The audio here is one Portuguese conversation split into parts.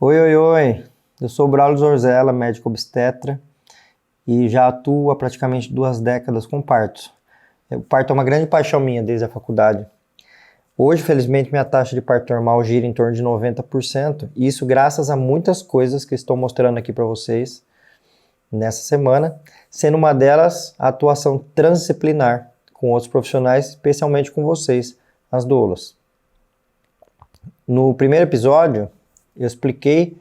Oi, oi, oi. Eu sou o Braulio Zorzella, médico obstetra, e já atuo há praticamente 2 décadas com partos. O parto é uma grande paixão minha desde a faculdade. Hoje, felizmente, minha taxa de parto normal gira em torno de 90%, e isso graças a muitas coisas que estou mostrando aqui para vocês nessa semana, sendo uma delas a atuação transdisciplinar com outros profissionais, especialmente com vocês, as doulas. No primeiro episódio, eu expliquei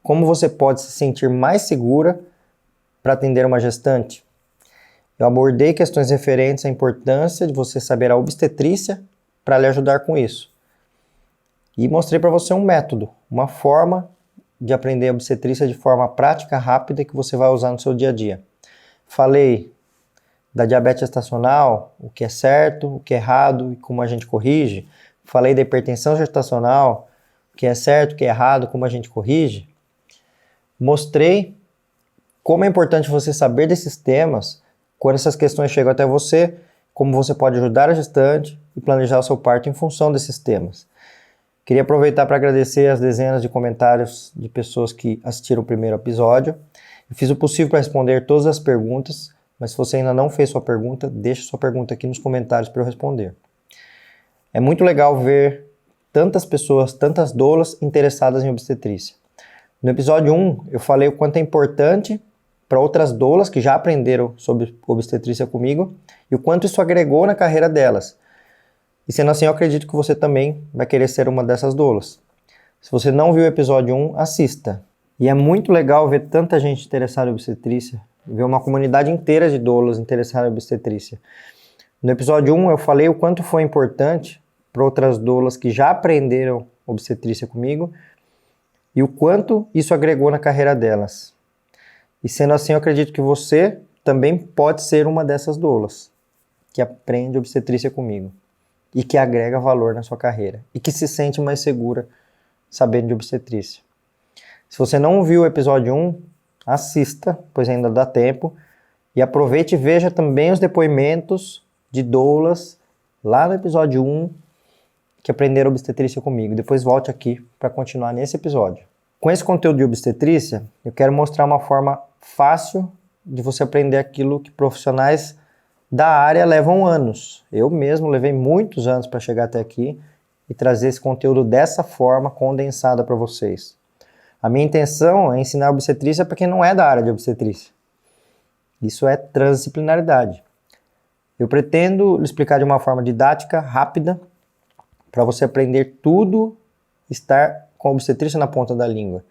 como você pode se sentir mais segura para atender uma gestante. Eu abordei questões referentes à importância de você saber a obstetrícia para lhe ajudar com isso. E mostrei para você um método, uma forma de aprender a obstetrícia de forma prática, rápida, que você vai usar no seu dia a dia. Falei da diabetes gestacional, o que é certo, o que é errado e como a gente corrige. Falei da hipertensão gestacional, o que é certo, o que é errado, como a gente corrige. Mostrei como é importante você saber desses temas quando essas questões chegam até você, como você pode ajudar a gestante e planejar o seu parto em função desses temas. Queria aproveitar para agradecer as dezenas de comentários de pessoas que assistiram o primeiro episódio. Eu fiz o possível para responder todas as perguntas, mas se você ainda não fez sua pergunta, deixe sua pergunta aqui nos comentários para eu responder. É muito legal ver tantas pessoas, tantas doulas interessadas em obstetrícia. No episódio 1, eu falei o quanto é importante para outras doulas que já aprenderam sobre obstetrícia comigo e o quanto isso agregou na carreira delas. E sendo assim, eu acredito que você também vai querer ser uma dessas doulas. Se você não viu o episódio 1, assista. E é muito legal ver tanta gente interessada em obstetrícia, ver uma comunidade inteira de doulas interessadas em obstetrícia. No episódio 1, eu falei o quanto foi importante para outras doulas que já aprenderam obstetrícia comigo e o quanto isso agregou na carreira delas. E sendo assim, eu acredito que você também pode ser uma dessas doulas que aprende obstetrícia comigo e que agrega valor na sua carreira e que se sente mais segura sabendo de obstetrícia. Se você não viu o episódio 1, assista, pois ainda dá tempo, e aproveite e veja também os depoimentos de doulas lá no episódio 1 que aprenderam obstetrícia comigo. Depois volte aqui para continuar nesse episódio. Com esse conteúdo de obstetrícia, eu quero mostrar uma forma fácil de você aprender aquilo que profissionais da área levam anos. Eu mesmo levei muitos anos para chegar até aqui e trazer esse conteúdo dessa forma condensada para vocês. A minha intenção é ensinar obstetrícia para quem não é da área de obstetrícia. Isso é transdisciplinaridade. Eu pretendo lhe explicar de uma forma didática, rápida, para você aprender tudo, estar com a obstetrícia na ponta da língua.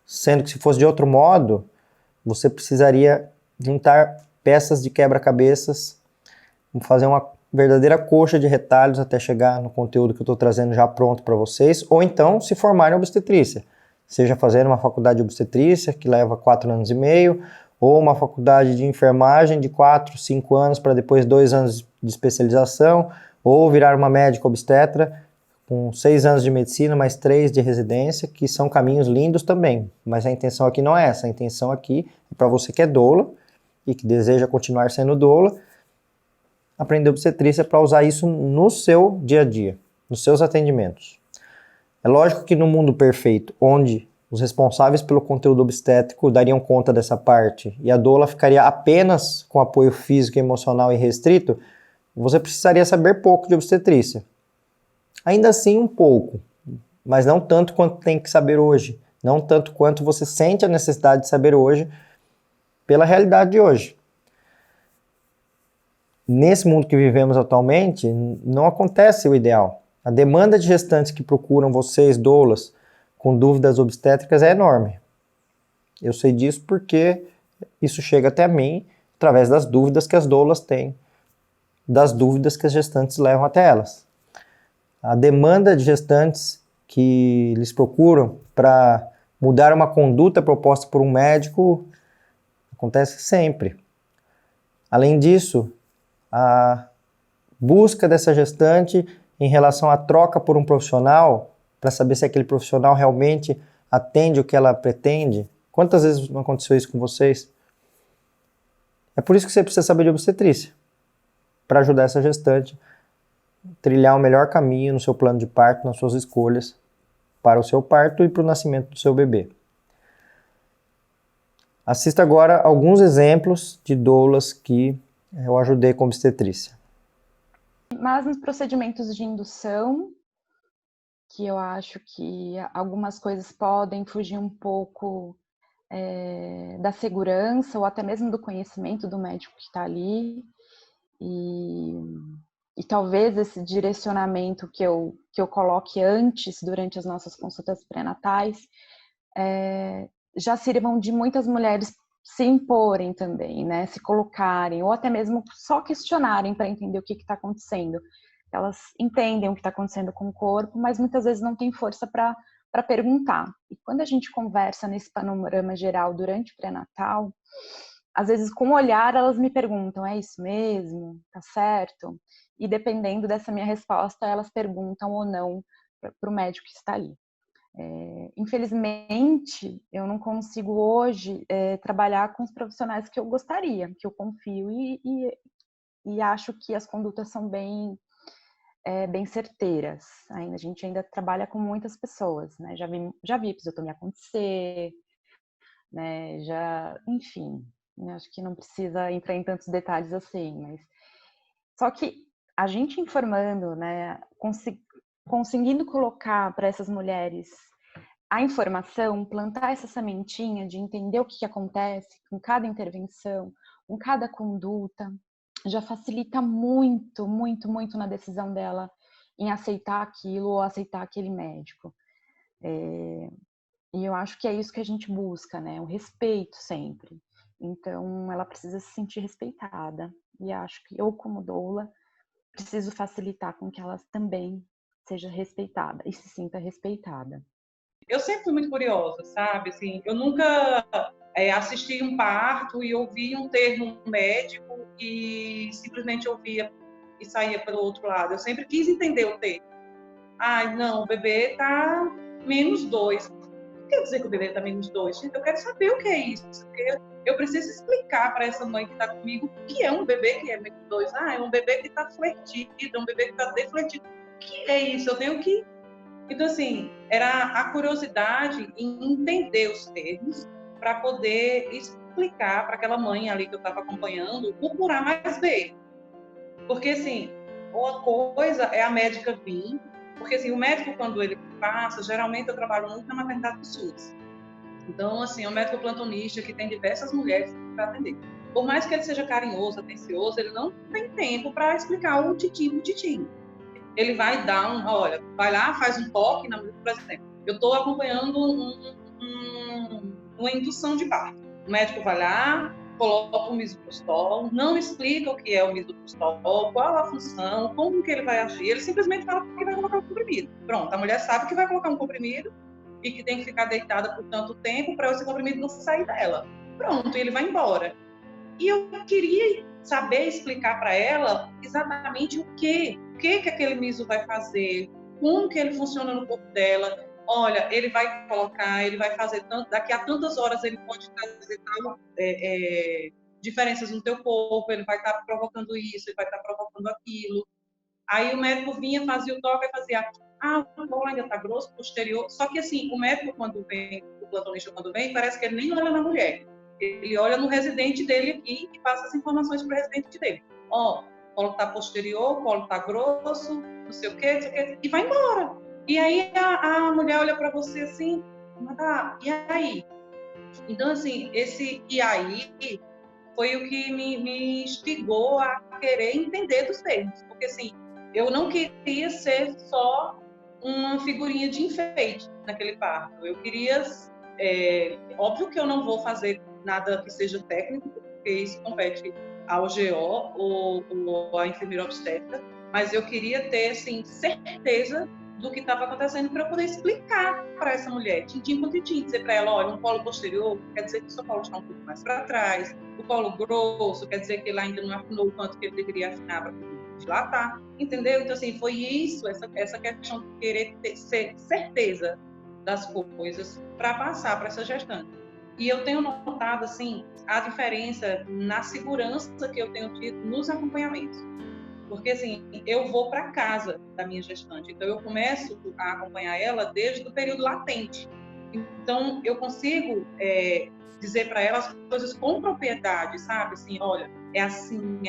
Sendo que se fosse de outro modo, você precisaria juntar peças de quebra-cabeças, fazer uma verdadeira coxa de retalhos até chegar no conteúdo que eu estou trazendo já pronto para vocês, ou então se formar em obstetrícia, seja fazendo uma faculdade de obstetrícia, que leva 4 anos e meio, ou uma faculdade de enfermagem de 4, 5 anos para depois 2 anos de especialização, ou virar uma médica obstetra com 6 anos de medicina, mais 3 de residência, que são caminhos lindos também. Mas a intenção aqui não é essa. A intenção aqui é para você que é doula e que deseja continuar sendo doula, aprender obstetrícia para usar isso no seu dia a dia, nos seus atendimentos. É lógico que no mundo perfeito, onde os responsáveis pelo conteúdo obstétrico dariam conta dessa parte e a doula ficaria apenas com apoio físico e emocional irrestrito, você precisaria saber pouco de obstetrícia. Ainda assim, um pouco, mas não tanto quanto tem que saber hoje, não tanto quanto você sente a necessidade de saber hoje pela realidade de hoje. Nesse mundo que vivemos atualmente, não acontece o ideal. A demanda de gestantes que procuram vocês, doulas, com dúvidas obstétricas é enorme. Eu sei disso porque isso chega até mim através das dúvidas que as doulas têm, das dúvidas que as gestantes levam até elas. A demanda de gestantes que lhes procuram para mudar uma conduta proposta por um médico acontece sempre. Além disso, a busca dessa gestante em relação à troca por um profissional, para saber se aquele profissional realmente atende o que ela pretende. Quantas vezes não aconteceu isso com vocês? É por isso que você precisa saber de obstetrícia, para ajudar essa gestante a trilhar o melhor caminho no seu plano de parto, nas suas escolhas, para o seu parto e para o nascimento do seu bebê. Assista agora alguns exemplos de doulas que eu ajudei com obstetrícia. Mas nos procedimentos de indução, que eu acho que algumas coisas podem fugir um pouco da segurança ou até mesmo do conhecimento do médico que está ali, e talvez esse direcionamento que eu coloque antes, durante as nossas consultas pré-natais, já sirvam de muitas mulheres se imporem também, né? Se colocarem, ou até mesmo só questionarem para entender o que está acontecendo. Elas entendem o que está acontecendo com o corpo, mas muitas vezes não tem força para perguntar. E quando a gente conversa nesse panorama geral durante o pré-natal, às vezes com o olhar elas me perguntam, é isso mesmo? Tá certo? E dependendo dessa minha resposta, elas perguntam ou não para o médico que está ali. Infelizmente, eu não consigo hoje trabalhar com os profissionais que eu gostaria, que eu confio e acho que as condutas são bem certeiras. A gente ainda trabalha com muitas pessoas, né? Já vi episiotomia acontecer, né? Enfim, acho que não precisa entrar em tantos detalhes assim, mas só que a gente informando, né? Conseguindo colocar para essas mulheres a informação, plantar essa sementinha de entender o que acontece com cada intervenção, com cada conduta, já facilita muito, muito, muito na decisão dela em aceitar aquilo ou aceitar aquele médico. E eu acho que é isso que a gente busca, né? O respeito sempre. Então, ela precisa se sentir respeitada. E acho que eu, como doula, preciso facilitar com que ela também seja respeitada e se sinta respeitada. Eu sempre fui muito curiosa, sabe? Assim, eu nunca assisti um parto e ouvi um termo médico e simplesmente ouvia e saía pelo outro lado. Eu sempre quis entender o termo. Ai, não, o bebê tá -2. O que quer dizer que o bebê tá -2? Gente, eu quero saber o que é isso. Porque eu preciso explicar para essa mãe que está comigo o que é um bebê que é -2. Ah, é um bebê que está flertido, é um bebê que está defletido. O que é isso? Eu tenho que... Então, assim, era a curiosidade em entender os termos para poder explicar para aquela mãe ali que eu estava acompanhando o por A mais B. Porque, assim, uma coisa é a médica vir, porque, assim, o médico, quando ele passa, geralmente eu trabalho muito na maternidade do SUS. Então, assim, é um médico plantonista que tem diversas mulheres para atender. Por mais que ele seja carinhoso, atencioso, ele não tem tempo para explicar o titim. Ele vai dar olha, vai lá, faz um toque, por exemplo, eu estou acompanhando uma indução de parto. O médico vai lá, coloca o misoprostol, não explica o que é o misoprostol, qual a função, como que ele vai agir, ele simplesmente fala que vai colocar um comprimido. Pronto, a mulher sabe que vai colocar um comprimido e que tem que ficar deitada por tanto tempo para esse comprimido não sair dela. Pronto, ele vai embora. E eu queria saber explicar para ela exatamente o que aquele miso vai fazer, como que ele funciona no corpo dela. Olha, ele vai colocar, ele vai fazer tanto, daqui a tantas horas ele pode fazer tal diferenças no teu corpo, ele vai estar provocando isso, ele vai estar provocando aquilo. Aí o médico vinha, fazia o toque e fazia, o colo ainda está grosso, posterior. Só que assim, o médico quando vem, o plantonista quando vem, parece que ele nem olha na mulher. Ele olha no residente dele aqui e passa as informações para o residente dele. Ó, o colo está posterior, o colo está grosso, não sei o quê, e vai embora. E aí a mulher olha para você assim, e aí? Então, assim, esse e aí foi o que me instigou a querer entender dos termos. Porque, assim, eu não queria ser só uma figurinha de enfeite naquele parto. Eu queria... óbvio que eu não vou fazer nada que seja técnico, porque isso compete ao GO ou à enfermeira obstétrica, mas eu queria ter, assim, certeza do que estava acontecendo para eu poder explicar para essa mulher, tintim por tintim, dizer para ela, olha, um colo posterior quer dizer que o seu colo está um pouco mais para trás, o colo grosso quer dizer que ele ainda não afinou o quanto que ele deveria afinar para poder dilatar, entendeu? Então, assim, foi isso, essa questão de querer ter certeza das coisas para passar para essa gestante. E eu tenho notado, assim, a diferença na segurança que eu tenho tido nos acompanhamentos. Porque, assim, eu vou para casa da minha gestante, então eu começo a acompanhar ela desde o período latente. Então, eu consigo dizer para ela as coisas com propriedade, sabe? Assim, olha, é assim,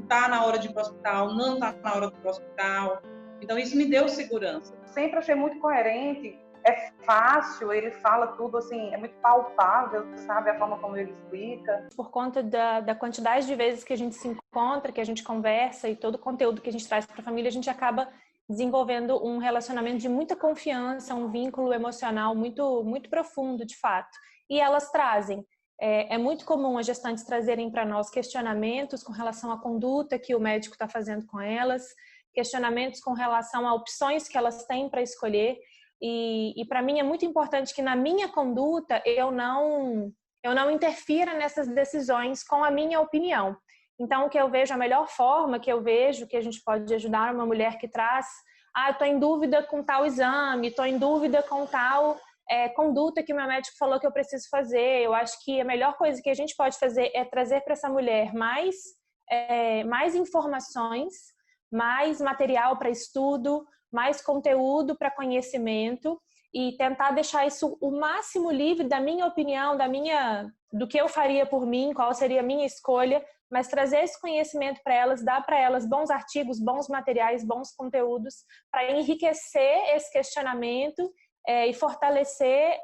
tá na hora de ir para o hospital, não tá na hora de ir para o hospital. Então, isso me deu segurança. Sempre achei muito coerente, é fácil, ele fala tudo assim, é muito palpável, sabe, a forma como ele explica. Por conta da quantidade de vezes que a gente se encontra, que a gente conversa e todo o conteúdo que a gente traz para a família, a gente acaba desenvolvendo um relacionamento de muita confiança, um vínculo emocional muito, muito profundo, de fato. E elas trazem. É muito comum as gestantes trazerem para nós questionamentos com relação à conduta que o médico está fazendo com elas, questionamentos com relação a opções que elas têm para escolher. E para mim é muito importante que na minha conduta eu não interfira nessas decisões com a minha opinião. Então, o que eu vejo, a melhor forma que eu vejo que a gente pode ajudar uma mulher que traz, eu estou em dúvida com tal exame, estou em dúvida com tal conduta que o meu médico falou que eu preciso fazer. Eu acho que a melhor coisa que a gente pode fazer é trazer para essa mulher mais informações, mais material para estudo, mais conteúdo para conhecimento e tentar deixar isso o máximo livre da minha opinião, do que eu faria por mim, qual seria a minha escolha, mas trazer esse conhecimento para elas, dar para elas bons artigos, bons materiais, bons conteúdos para enriquecer esse questionamento e fortalecer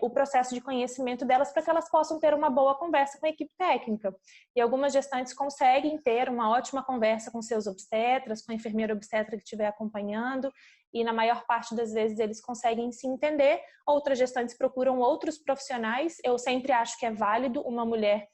o processo de conhecimento delas para que elas possam ter uma boa conversa com a equipe técnica. E algumas gestantes conseguem ter uma ótima conversa com seus obstetras, com a enfermeira obstetra que estiver acompanhando, e na maior parte das vezes eles conseguem se entender. Outras gestantes procuram outros profissionais. Eu sempre acho que é válido uma mulher,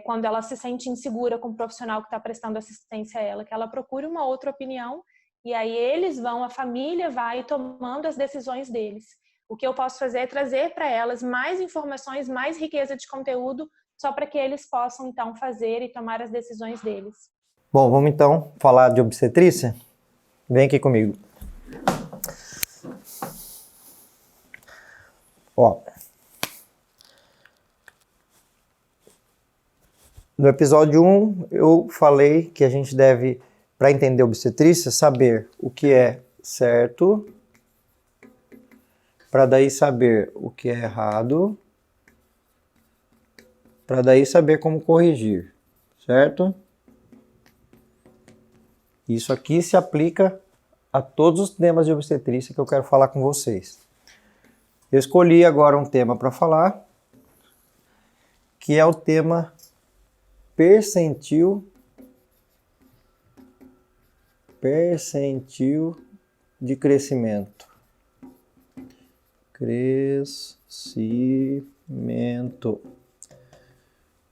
quando ela se sente insegura com o profissional que está prestando assistência a ela, que ela procure uma outra opinião. E aí a família vai tomando as decisões deles. O que eu posso fazer é trazer para elas mais informações, mais riqueza de conteúdo, só para que eles possam então fazer e tomar as decisões deles. Bom, vamos então falar de obstetrícia? Vem aqui comigo. No episódio 1, eu falei que a gente deve, para entender obstetrícia, saber o que é certo, para daí saber o que é errado, para daí saber como corrigir, certo? Isso aqui se aplica a todos os temas de obstetrícia que eu quero falar com vocês. Eu escolhi agora um tema para falar, que é o tema percentil de crescimento.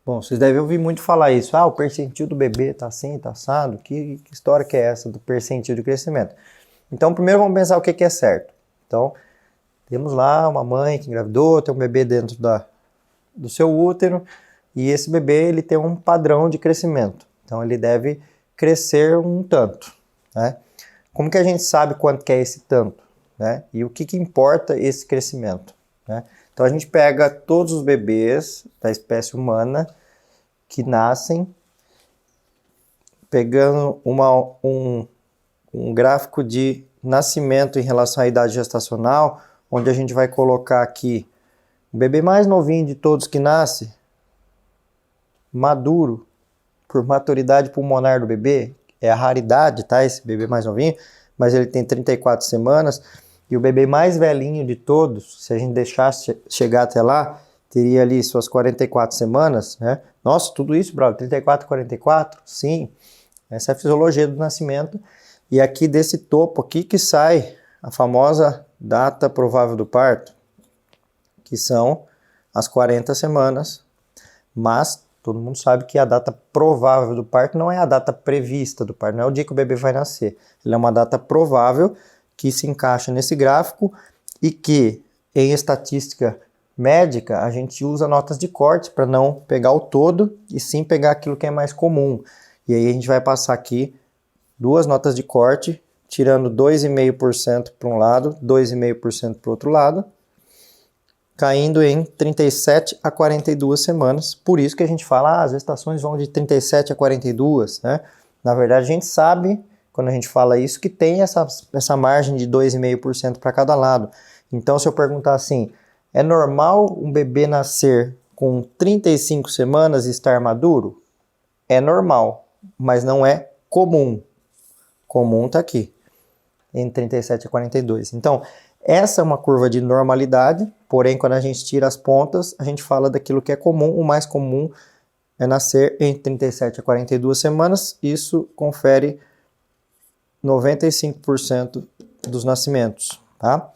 Bom, vocês devem ouvir muito falar isso. O percentil do bebê tá assim, tá assado. Que história que é essa do percentil de crescimento? Então, primeiro vamos pensar o que é certo. Então, temos lá uma mãe que engravidou, tem um bebê dentro do seu útero, e esse bebê ele tem um padrão de crescimento. Então, ele deve crescer um tanto, né? Como que a gente sabe quanto que é esse tanto, né? E o que importa esse crescimento, né? Então, a gente pega todos os bebês da espécie humana que nascem, pegando um gráfico de nascimento em relação à idade gestacional, onde a gente vai colocar aqui o bebê mais novinho de todos que nasce, maduro, por maturidade pulmonar do bebê, é a raridade, tá? Esse bebê mais novinho, mas ele tem 34 semanas, e o bebê mais velhinho de todos, se a gente deixasse chegar até lá, teria ali suas 44 semanas, né? Nossa, tudo isso, brother, 34, 44? Sim, essa é a fisiologia do nascimento, e aqui desse topo aqui que sai a famosa data provável do parto, que são as 40 semanas, mas todo mundo sabe que a data provável do parto não é a data prevista do parto, não é o dia que o bebê vai nascer. Ele é uma data provável que se encaixa nesse gráfico e que, em estatística médica, a gente usa notas de corte para não pegar o todo e sim pegar aquilo que é mais comum. E aí a gente vai passar aqui duas notas de corte, tirando 2,5% para um lado, 2,5% para o outro lado, caindo em 37 a 42 semanas. Por isso que a gente fala, as gestações vão de 37 a 42, né? Na verdade, a gente sabe, quando a gente fala isso, que tem essa margem de 2,5% para cada lado. Então, se eu perguntar assim, é normal um bebê nascer com 35 semanas e estar maduro? É normal, mas não é comum. Comum está aqui, entre 37 e 42. Então, essa é uma curva de normalidade, porém, quando a gente tira as pontas, a gente fala daquilo que é comum. O mais comum é nascer entre 37 a 42 semanas. Isso confere 95% dos nascimentos, tá?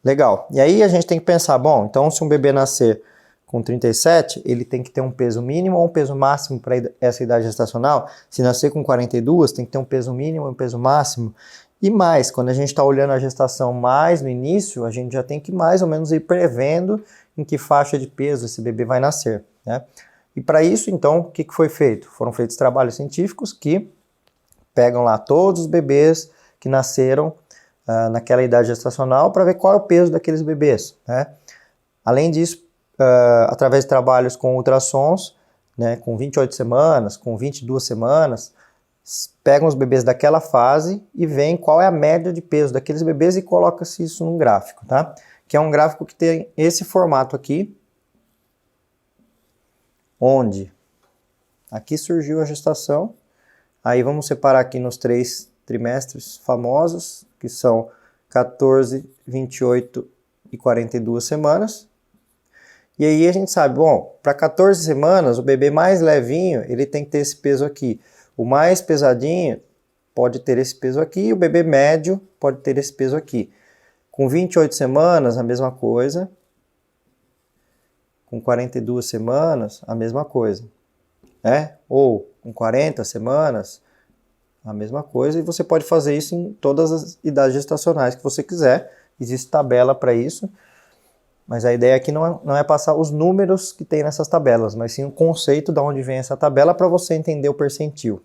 Legal. E aí a gente tem que pensar, bom, então se um bebê nascer com 37, ele tem que ter um peso mínimo ou um peso máximo para essa idade gestacional? Se nascer com 42, tem que ter um peso mínimo ou um peso máximo? E mais, quando a gente está olhando a gestação mais no início, a gente já tem que mais ou menos ir prevendo em que faixa de peso esse bebê vai nascer, né? E para isso, então, o que foi feito? Foram feitos trabalhos científicos que pegam lá todos os bebês que nasceram naquela idade gestacional para ver qual é o peso daqueles bebês, né? Além disso, através de trabalhos com ultrassons, né, com 28 semanas, com 22 semanas, pegam os bebês daquela fase e veem qual é a média de peso daqueles bebês e coloca-se isso num gráfico, tá? Que é um gráfico que tem esse formato aqui, onde aqui surgiu a gestação, aí vamos separar aqui nos 3 trimestres famosos, que são 14, 28 e 42 semanas. E aí a gente sabe, bom, para 14 semanas, o bebê mais levinho, ele tem que ter esse peso aqui. O mais pesadinho pode ter esse peso aqui, e o bebê médio pode ter esse peso aqui. Com 28 semanas, a mesma coisa. Com 42 semanas, a mesma coisa. Ou com 40 semanas, a mesma coisa. E você pode fazer isso em todas as idades gestacionais que você quiser. Existe tabela para isso. Mas a ideia aqui não é passar os números que tem nessas tabelas, mas sim o conceito de onde vem essa tabela para você entender o percentil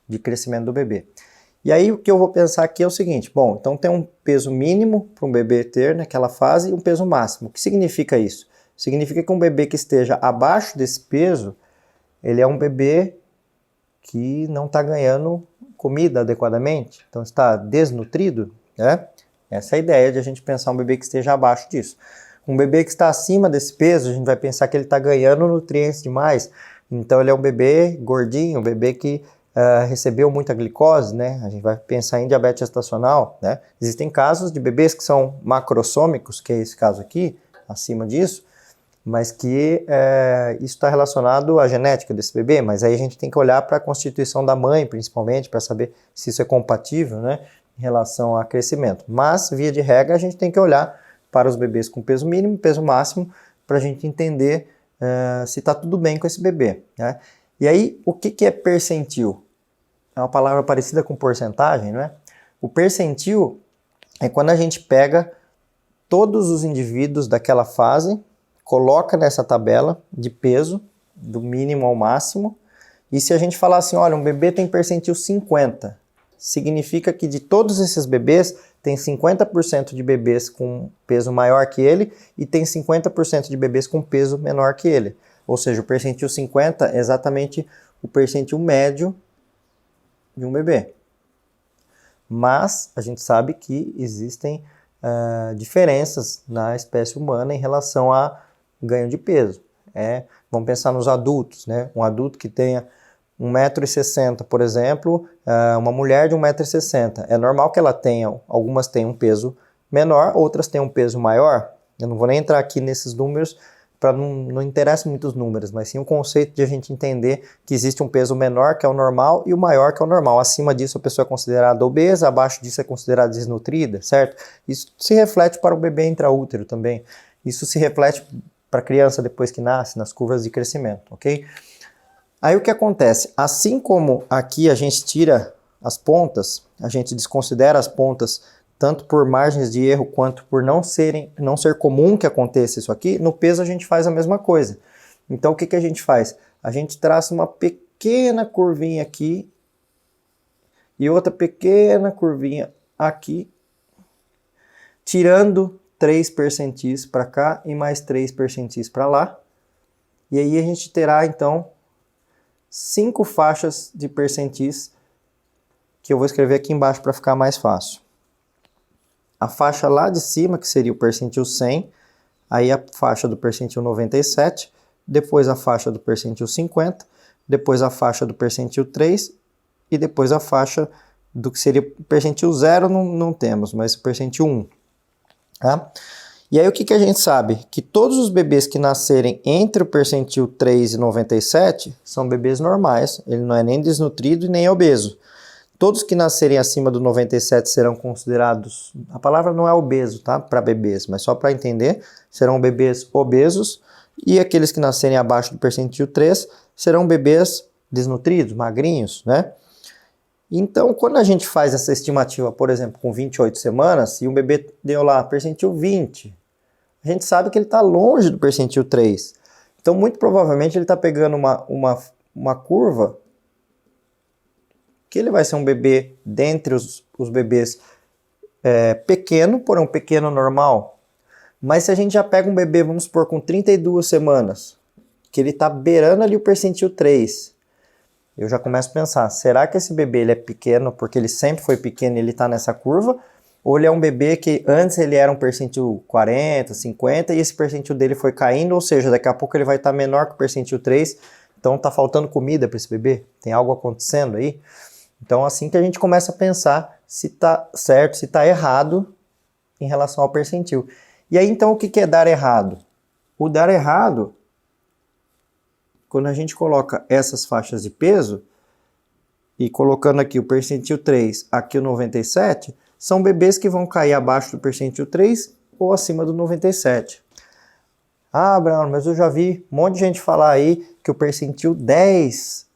de crescimento do bebê. E aí o que eu vou pensar aqui é o seguinte, bom, então tem um peso mínimo para um bebê ter naquela fase e um peso máximo. O que significa isso? Significa que um bebê que esteja abaixo desse peso, ele é um bebê que não está ganhando comida adequadamente, então está desnutrido, né? Essa é a ideia de a gente pensar um bebê que esteja abaixo disso. Um bebê que está acima desse peso, a gente vai pensar que ele está ganhando nutrientes demais. Então ele é um bebê gordinho, um bebê que recebeu muita glicose, né? A gente vai pensar em diabetes gestacional, né? Existem casos de bebês que são macrossômicos, que é esse caso aqui, acima disso, mas que isso está relacionado à genética desse bebê, mas aí a gente tem que olhar para a constituição da mãe, principalmente, para saber se isso é compatível, né? Em relação a crescimento. Mas, via de regra, a gente tem que olhar para os bebês com peso mínimo e peso máximo para a gente entender se está tudo bem com esse bebê, né? E aí, o que é percentil? É uma palavra parecida com porcentagem, não é? O percentil é quando a gente pega todos os indivíduos daquela fase, coloca nessa tabela de peso, do mínimo ao máximo, e se a gente falar assim, olha, um bebê tem percentil 50, significa que de todos esses bebês, tem 50% de bebês com peso maior que ele e tem 50% de bebês com peso menor que ele. Ou seja, o percentil 50 é exatamente o percentil médio de um bebê. Mas a gente sabe que existem diferenças na espécie humana em relação a ganho de peso. Vamos pensar nos adultos, né? Um adulto que tenha 1,60 m, por exemplo, uma mulher de 1,60 m. É normal que ela tenha, algumas tenham um peso menor, outras tenham um peso maior. Eu não vou nem entrar aqui nesses números, para não interessa muito os números, mas sim o conceito de a gente entender que existe um peso menor, que é o normal, e o maior, que é o normal. Acima disso, a pessoa é considerada obesa, abaixo disso é considerada desnutrida, certo? Isso se reflete para o bebê intraútero também. Isso se reflete para a criança depois que nasce, nas curvas de crescimento, ok? Aí o que acontece? Assim como aqui a gente tira as pontas, a gente desconsidera as pontas tanto por margens de erro quanto por não ser comum que aconteça isso aqui, no peso a gente faz a mesma coisa. Então o que a gente faz? A gente traça uma pequena curvinha aqui e outra pequena curvinha aqui, tirando 3 percentis para cá e mais 3 percentis para lá. E aí a gente terá então 5 faixas de percentis que eu vou escrever aqui embaixo para ficar mais fácil. A faixa lá de cima, que seria o percentil 100, aí a faixa do percentil 97, depois a faixa do percentil 50, depois a faixa do percentil 3 e depois a faixa do que seria percentil 0, não temos, mas percentil 1. Tá? E aí o que a gente sabe? Que todos os bebês que nascerem entre o percentil 3 e 97 são bebês normais, ele não é nem desnutrido e nem obeso. Todos que nascerem acima do 97 serão considerados, a palavra não é obeso, tá? Para bebês, mas só para entender, serão bebês obesos, e aqueles que nascerem abaixo do percentil 3 serão bebês desnutridos, magrinhos, né? Então, quando a gente faz essa estimativa, por exemplo, com 28 semanas, e um bebê deu lá percentil 20, a gente sabe que ele está longe do percentil 3. Então, muito provavelmente, ele está pegando uma curva que ele vai ser um bebê dentre os bebês pequeno, porém um pequeno normal. Mas se a gente já pega um bebê, vamos supor, com 32 semanas, que ele está beirando ali o percentil 3, eu já começo a pensar, será que esse bebê ele é pequeno porque ele sempre foi pequeno e ele está nessa curva? Ou ele é um bebê que antes ele era um percentil 40, 50 e esse percentil dele foi caindo, ou seja, daqui a pouco ele vai estar menor que o percentil 3, então está faltando comida para esse bebê? Tem algo acontecendo aí? Então, assim que a gente começa a pensar se está certo, se está errado em relação ao percentil. E aí, então, o que é dar errado? O dar errado, quando a gente coloca essas faixas de peso, e colocando aqui o percentil 3, aqui o 97, são bebês que vão cair abaixo do percentil 3 ou acima do 97. Ah, Bruno, mas eu já vi um monte de gente falar aí que o percentil 10,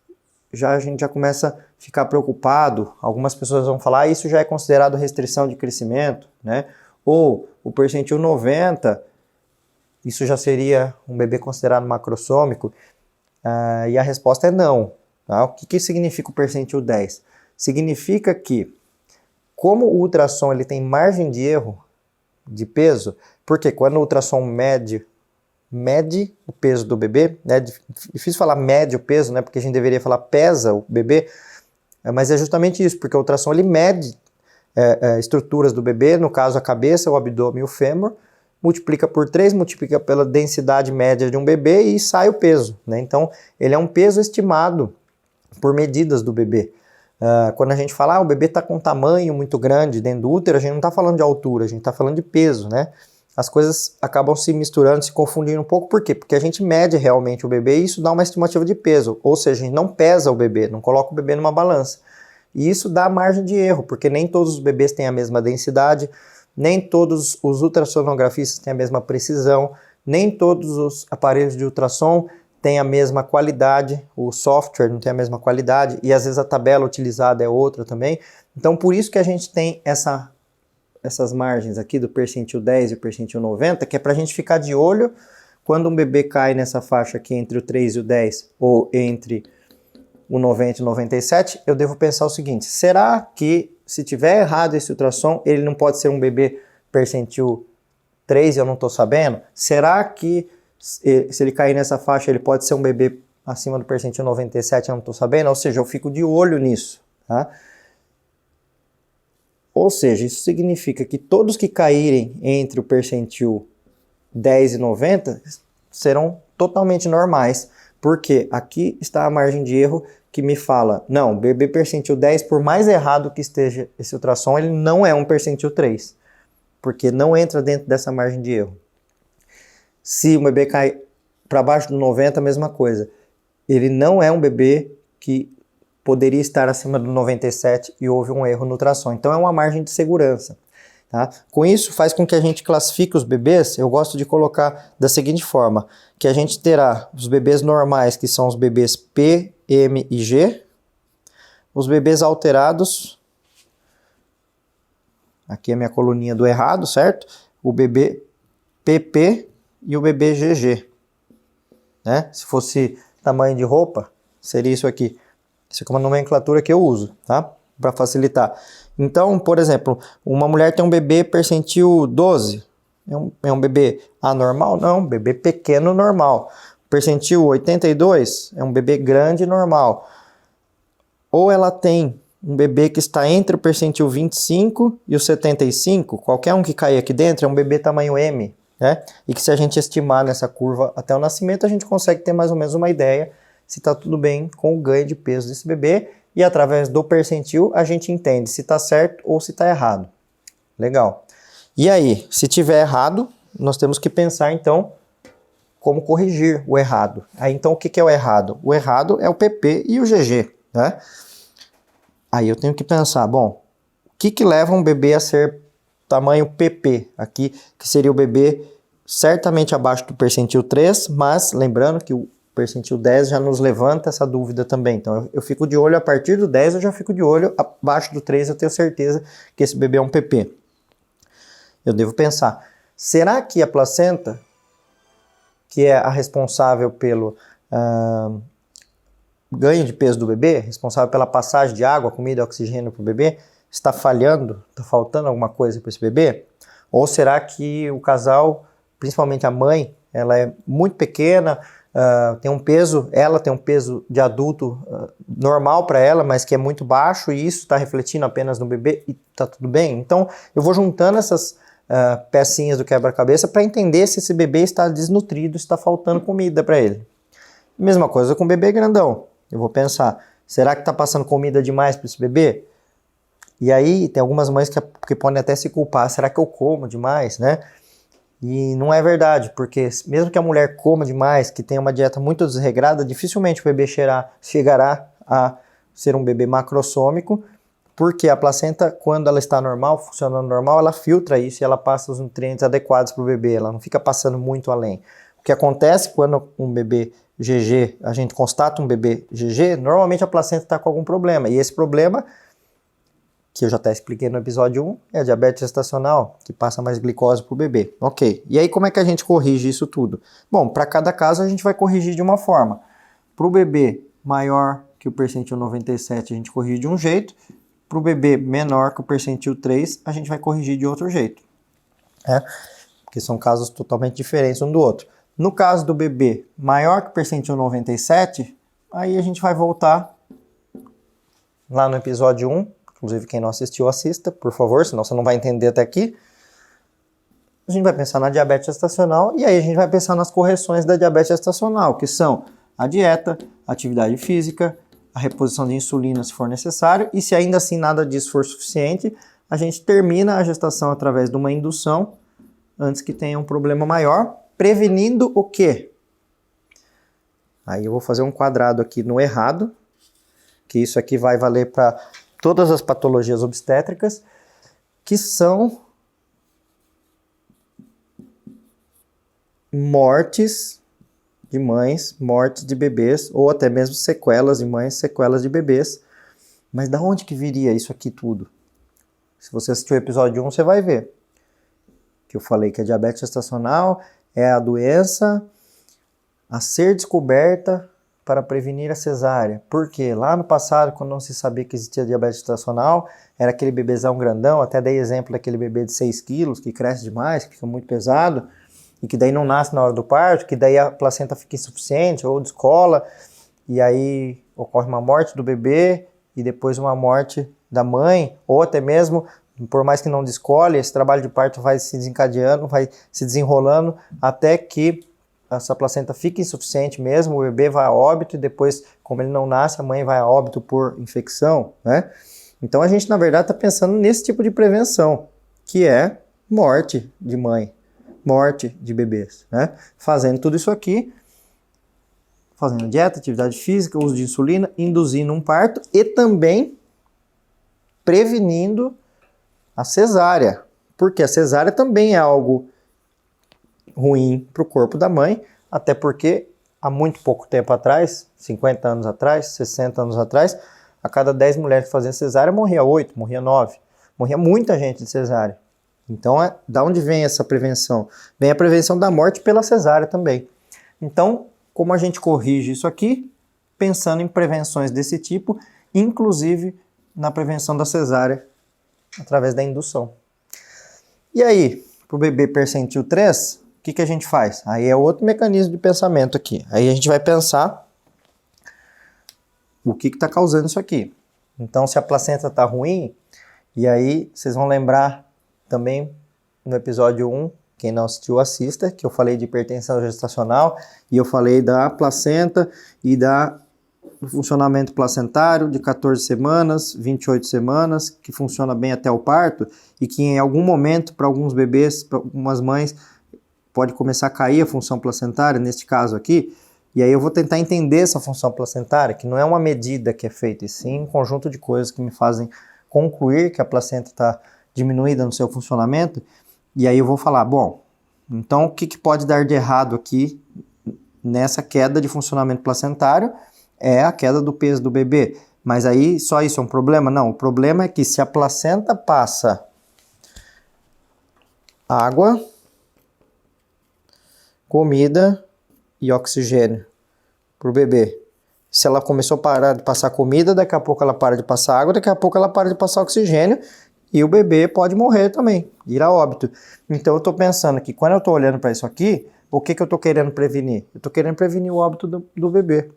a gente já começa a ficar preocupado. Algumas pessoas vão falar, isso já é considerado restrição de crescimento, né? Ou o percentil 90, isso já seria um bebê considerado macrossômico. E a resposta é não. Tá? O que significa o percentil 10? Significa que, como o ultrassom ele tem margem de erro de peso, porque quando o ultrassom mede o peso do bebê, né? Difícil falar mede o peso, né? Porque a gente deveria falar pesa o bebê, mas é justamente isso, porque o ultrassom ele mede estruturas do bebê, no caso a cabeça, o abdômen e o fêmur, multiplica por 3, multiplica pela densidade média de um bebê e sai o peso, né? Então, ele é um peso estimado por medidas do bebê. Quando a gente fala, o bebê está com um tamanho muito grande dentro do útero, a gente não está falando de altura, a gente está falando de peso, né? As coisas acabam se misturando, se confundindo um pouco. Por quê? Porque a gente mede realmente o bebê e isso dá uma estimativa de peso. Ou seja, a gente não pesa o bebê, não coloca o bebê numa balança. E isso dá margem de erro, porque nem todos os bebês têm a mesma densidade, nem todos os ultrassonografistas têm a mesma precisão, nem todos os aparelhos de ultrassom têm a mesma qualidade, o software não tem a mesma qualidade, e às vezes a tabela utilizada é outra também. Então, por isso que a gente tem essas margens aqui do percentil 10 e o percentil 90, que é para a gente ficar de olho quando um bebê cai nessa faixa aqui entre o 3 e o 10, ou entre o 90 e o 97, eu devo pensar o seguinte, será que se tiver errado esse ultrassom, ele não pode ser um bebê percentil 3 e eu não estou sabendo? Será que se ele cair nessa faixa, ele pode ser um bebê acima do percentil 97 e eu não estou sabendo? Ou seja, eu fico de olho nisso, tá? Ou seja, isso significa que todos que caírem entre o percentil 10 e 90 serão totalmente normais, porque aqui está a margem de erro que me fala, não, bebê percentil 10, por mais errado que esteja esse ultrassom, ele não é um percentil 3, porque não entra dentro dessa margem de erro. Se o bebê cai para baixo do 90, a mesma coisa. Ele não é um bebê que poderia estar acima do 97 e houve um erro no ultrassom. Então é uma margem de segurança. Tá? Com isso, faz com que a gente classifique os bebês, eu gosto de colocar da seguinte forma, que a gente terá os bebês normais, que são os bebês P, M e G, os bebês alterados, aqui é a minha coluninha do errado, certo? O bebê PP e o bebê GG. Né? Se fosse tamanho de roupa, seria isso aqui. Isso aqui é uma nomenclatura que eu uso, tá? Para facilitar. Então, por exemplo, uma mulher tem um bebê percentil 12. É um bebê anormal? Não, bebê pequeno normal. percentil 82 é um bebê grande e normal. Ou ela tem um bebê que está entre o percentil 25 e o 75, qualquer um que cair aqui dentro é um bebê tamanho M, né? E que se a gente estimar nessa curva até o nascimento, a gente consegue ter mais ou menos uma ideia se está tudo bem com o ganho de peso desse bebê. E através do percentil a gente entende se está certo ou se está errado. Legal. E aí, se tiver errado, nós temos que pensar então como corrigir o errado. Aí então o que é o errado? O errado é o PP e o GG, né? Aí eu tenho que pensar, bom, o que leva um bebê a ser tamanho PP aqui, que seria o bebê certamente abaixo do percentil 3, mas lembrando que o percentil 10 já nos levanta essa dúvida também. Então eu fico de olho a partir do 10, eu já fico de olho, abaixo do 3 eu tenho certeza que esse bebê é um PP. Eu devo pensar, será que a placenta, que é a responsável pelo ganho de peso do bebê, responsável pela passagem de água, comida e oxigênio para o bebê, está falhando, está faltando alguma coisa para esse bebê? Ou será que o casal, principalmente a mãe, ela é muito pequena, ela tem um peso de adulto normal para ela, mas que é muito baixo, e isso está refletindo apenas no bebê e está tudo bem? Então eu vou juntando essas pecinhas do quebra-cabeça para entender se esse bebê está desnutrido, está faltando comida para ele. Mesma coisa com o bebê grandão. Eu vou pensar, será que está passando comida demais para esse bebê? E aí tem algumas mães que podem até se culpar, será que eu como demais, né? E não é verdade, porque mesmo que a mulher coma demais, que tenha uma dieta muito desregrada, dificilmente o bebê chegará a ser um bebê macrossômico, porque a placenta, quando ela está normal, funcionando normal, ela filtra isso e ela passa os nutrientes adequados para o bebê, ela não fica passando muito além. O que acontece quando um bebê GG, a gente constata um bebê GG, normalmente a placenta está com algum problema, e esse problema, que eu já até expliquei no episódio 1, é a diabetes gestacional, que passa mais glicose para o bebê. Ok, e aí como é que a gente corrige isso tudo? Bom, para cada caso a gente vai corrigir de uma forma. Para o bebê maior que o percentil 97, a gente corrige de um jeito. Para o bebê menor que o percentil 3, a gente vai corrigir de outro jeito. Porque são casos totalmente diferentes um do outro. No caso do bebê maior que o percentil 97, aí a gente vai voltar lá no episódio 1. Inclusive, quem não assistiu, assista, por favor, senão você não vai entender até aqui. A gente vai pensar na diabetes gestacional e aí a gente vai pensar nas correções da diabetes gestacional, que são a dieta, a atividade física, a reposição de insulina se for necessário, e se ainda assim nada disso for suficiente, a gente termina a gestação através de uma indução antes que tenha um problema maior, prevenindo o quê? Aí eu vou fazer um quadrado aqui no errado, que isso aqui vai valer para todas as patologias obstétricas, que são mortes de mães, mortes de bebês, ou até mesmo sequelas de mães, sequelas de bebês. Mas da onde que viria isso aqui tudo? Se você assistiu o episódio 1, você vai ver que eu falei que a diabetes gestacional é a doença a ser descoberta para prevenir a cesárea. Porque lá no passado, quando não se sabia que existia diabetes gestacional, era aquele bebezão grandão, até dei exemplo daquele bebê de 6 quilos, que cresce demais, que fica muito pesado, e que daí não nasce na hora do parto, que daí a placenta fica insuficiente ou descola, e aí ocorre uma morte do bebê, e depois uma morte da mãe, ou até mesmo, por mais que não descole, esse trabalho de parto vai se desencadeando, vai se desenrolando, até que essa placenta fica insuficiente mesmo, o bebê vai a óbito e depois, como ele não nasce, a mãe vai a óbito por infecção, né? Então a gente, na verdade, está pensando nesse tipo de prevenção, que é morte de mãe, morte de bebês, né? Fazendo tudo isso aqui, fazendo dieta, atividade física, uso de insulina, induzindo um parto e também prevenindo a cesárea, porque a cesárea também é algo ruim para o corpo da mãe, até porque há muito pouco tempo atrás, 50 anos atrás, 60 anos atrás, a cada 10 mulheres que faziam cesárea, morria 8, morria 9, morria muita gente de cesárea. Então, da onde vem essa prevenção? Vem a prevenção da morte pela cesárea também. Então, como a gente corrige isso aqui? Pensando em prevenções desse tipo, inclusive na prevenção da cesárea, através da indução. E aí, para o bebê percentil 3, que a gente faz? Aí é outro mecanismo de pensamento aqui. Aí a gente vai pensar o que está causando isso aqui. Então, se a placenta está ruim, e aí vocês vão lembrar também no episódio 1, quem não assistiu, assista, que eu falei de hipertensão gestacional, e eu falei da placenta e do funcionamento placentário de 14 semanas, 28 semanas, que funciona bem até o parto, e que em algum momento, para alguns bebês, para algumas mães, pode começar a cair a função placentária, neste caso aqui, e aí eu vou tentar entender essa função placentária, que não é uma medida que é feita, e sim um conjunto de coisas que me fazem concluir que a placenta está diminuída no seu funcionamento, e aí eu vou falar, bom, então o que pode dar de errado aqui nessa queda de funcionamento placentário? É a queda do peso do bebê. Mas aí só isso é um problema? Não, o problema é que se a placenta passa água, comida e oxigênio para o bebê. Se ela começou a parar de passar comida, daqui a pouco ela para de passar água, daqui a pouco ela para de passar oxigênio e o bebê pode morrer também, ir a óbito. Então eu estou pensando que quando eu estou olhando para isso aqui, o que eu estou querendo prevenir? Eu estou querendo prevenir o óbito do bebê.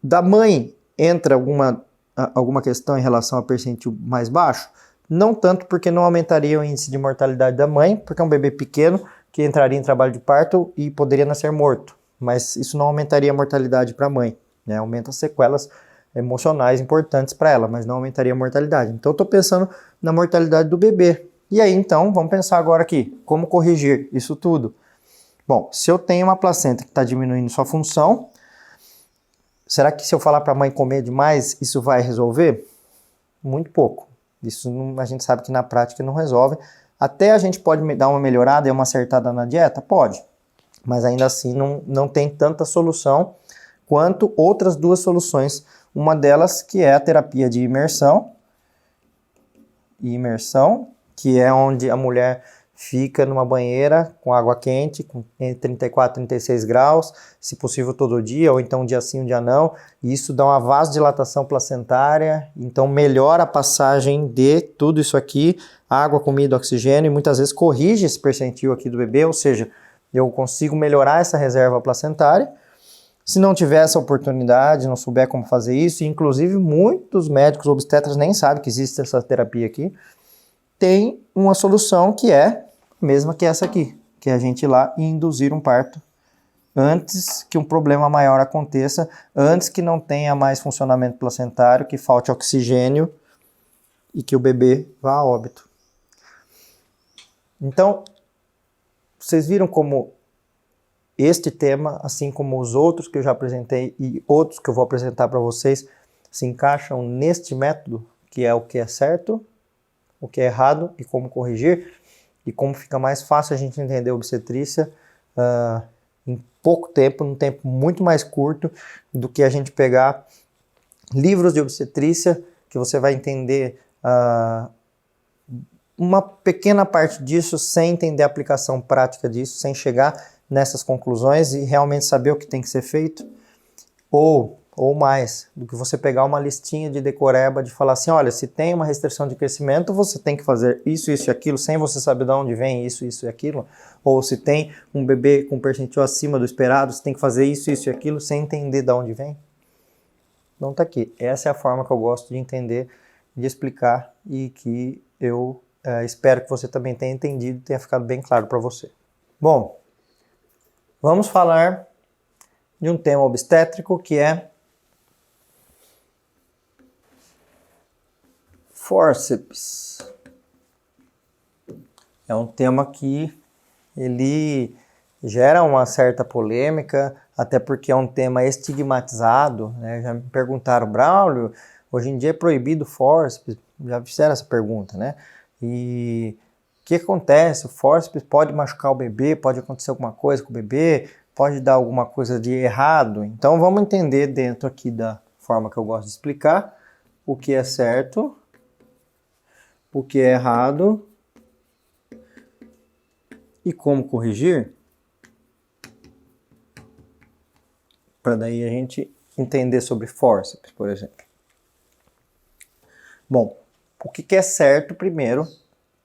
Da mãe entra alguma questão em relação a percentil mais baixo? Não tanto, porque não aumentaria o índice de mortalidade da mãe, porque é um bebê pequeno que entraria em trabalho de parto e poderia nascer morto. Mas isso não aumentaria a mortalidade para a mãe, né? Aumenta as sequelas emocionais importantes para ela, mas não aumentaria a mortalidade. Então eu estou pensando na mortalidade do bebê. E aí então, vamos pensar agora aqui, como corrigir isso tudo? Bom, se eu tenho uma placenta que está diminuindo sua função, será que se eu falar para a mãe comer demais, isso vai resolver? Muito pouco. Isso a gente sabe que na prática não resolve. Até a gente pode dar uma melhorada e uma acertada na dieta? Pode. Mas ainda assim não tem tanta solução quanto outras duas soluções. Uma delas que é a terapia de imersão, que é onde a mulher fica numa banheira com água quente, com entre 34 e 36 graus, se possível todo dia, ou então um dia sim, um dia não. E isso dá uma vasodilatação placentária, então melhora a passagem de tudo isso aqui, água, comida, oxigênio, e muitas vezes corrige esse percentil aqui do bebê, ou seja, eu consigo melhorar essa reserva placentária. Se não tiver essa oportunidade, não souber como fazer isso, e inclusive muitos médicos obstetras nem sabem que existe essa terapia aqui, tem uma solução que é a mesma que essa aqui, que é a gente ir lá e induzir um parto antes que um problema maior aconteça, antes que não tenha mais funcionamento placentário, que falte oxigênio e que o bebê vá a óbito. Então, vocês viram como este tema, assim como os outros que eu já apresentei e outros que eu vou apresentar para vocês, se encaixam neste método, que é o que é certo, o que é errado e como corrigir, e como fica mais fácil a gente entender a obstetrícia em pouco tempo, num tempo muito mais curto do que a gente pegar livros de obstetrícia, que você vai entender uma pequena parte disso sem entender a aplicação prática disso, sem chegar nessas conclusões e realmente saber o que tem que ser feito, ou mais, do que você pegar uma listinha de decoreba de falar assim, olha, se tem uma restrição de crescimento, você tem que fazer isso, isso e aquilo, sem você saber de onde vem isso, isso e aquilo, ou se tem um bebê com percentil acima do esperado, você tem que fazer isso, isso e aquilo, sem entender de onde vem. Então tá aqui, essa é a forma que eu gosto de entender, de explicar, e que eu espero que você também tenha entendido e tenha ficado bem claro para você. Bom, vamos falar de um tema obstétrico que é fórceps. É um tema que ele gera uma certa polêmica, até porque é um tema estigmatizado, né? Já me perguntaram, Braulio, hoje em dia é proibido fórceps? Já fizeram essa pergunta, né? E o que acontece? O fórceps pode machucar o bebê, pode acontecer alguma coisa com o bebê, pode dar alguma coisa de errado. Então vamos entender dentro aqui da forma que eu gosto de explicar o que é certo, o que é errado e como corrigir, para daí a gente entender sobre fórceps, por exemplo. Bom, o que é certo primeiro